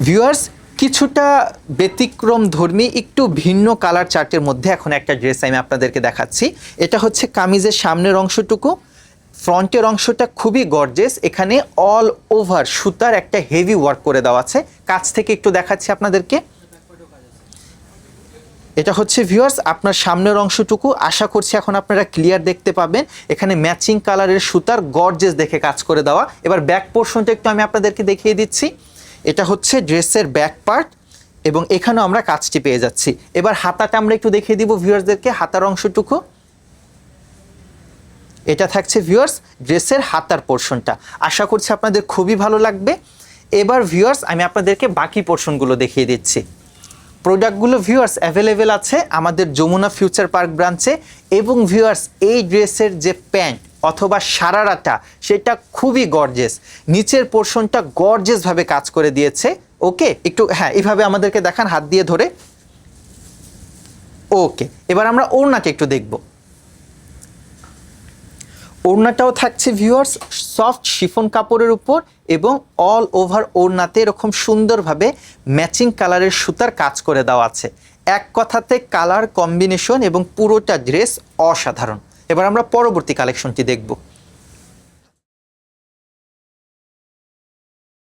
Viewers, কিছুটা ব্যতিক্রম ধর্মী একটু ভিন্ন কালার চার্টের মধ্যে এখন একটা ড্রেস আমি আপনাদেরকে দেখাচ্ছি। এটা হচ্ছে কামিজের সামনের অংশটুকু, ফ্রন্টের অংশটা খুবই গর্জিয়াস। এখানে অল ওভার সুতার একটা হেভি ওয়ার্ক করে দেওয়া আছে। কাছ থেকে একটু দেখাচ্ছি আপনাদেরকে। এটা হচ্ছে ভিউয়ার্স আপনার সামনের অংশটুকু, আশা করছি এখন আপনারা ক্লিয়ার দেখতে পাবেন। এখানে ম্যাচিং কালারের সুতার গর্জিয়াস দেখে কাজ করে দেওয়া। এবার ব্যাক পোর্শনটা একটু আমি আপনাদেরকে দেখিয়ে দিচ্ছি। এটা হচ্ছে ড্রেসের ব্যাক পার্ট এবং এখানেও আমরা কাজটি পেয়ে যাচ্ছি। এবার হাতাটা আমরা একটু দেখিয়ে দিব ভিউয়ার্সদেরকে, হাতার অংশটুকু। এটা থাকছে ভিউয়ার্স ড্রেসের হাতার পোর্শনটা। আশা করছি আপনাদের খুবই ভালো লাগবে। এবার ভিউয়ার্স আমি আপনাদেরকে বাকি পোর্শনগুলো দেখিয়ে দিচ্ছি। প্রোডাক্টগুলো ভিউয়ার্স অ্যাভেলেবেল আছে আমাদের যমুনা ফিউচার পার্ক ব্রাঞ্চে। এবং ভিউয়ার্স এই ড্রেসের যে প্যান্ট অথবা সারারাটা সেটা খুবই গর্জিয়াস, নিচের পোর্শনটা গর্জিয়াসভাবে কাজ করে দিয়েছে। ওকে, একটু হ্যাঁ এইভাবে আমাদেরকে দেখান হাত দিয়ে ধরে। ওকে, এবার আমরা ওড়নাটা একটু দেখব। ওড়নাটাও থাকছে ভিউয়ার্স সফট শিফন কাপড়ের উপর এবং অল ওভার ওড়নাতে এরকম সুন্দরভাবে ম্যাচিং কালারের সুতার কাজ করে দেওয়া আছে। এক কথাতে কালার কম্বিনেশন এবং পুরোটা ড্রেস অসাধারণ। এবার আমরা পরবর্তী কালেকশনটি দেখব।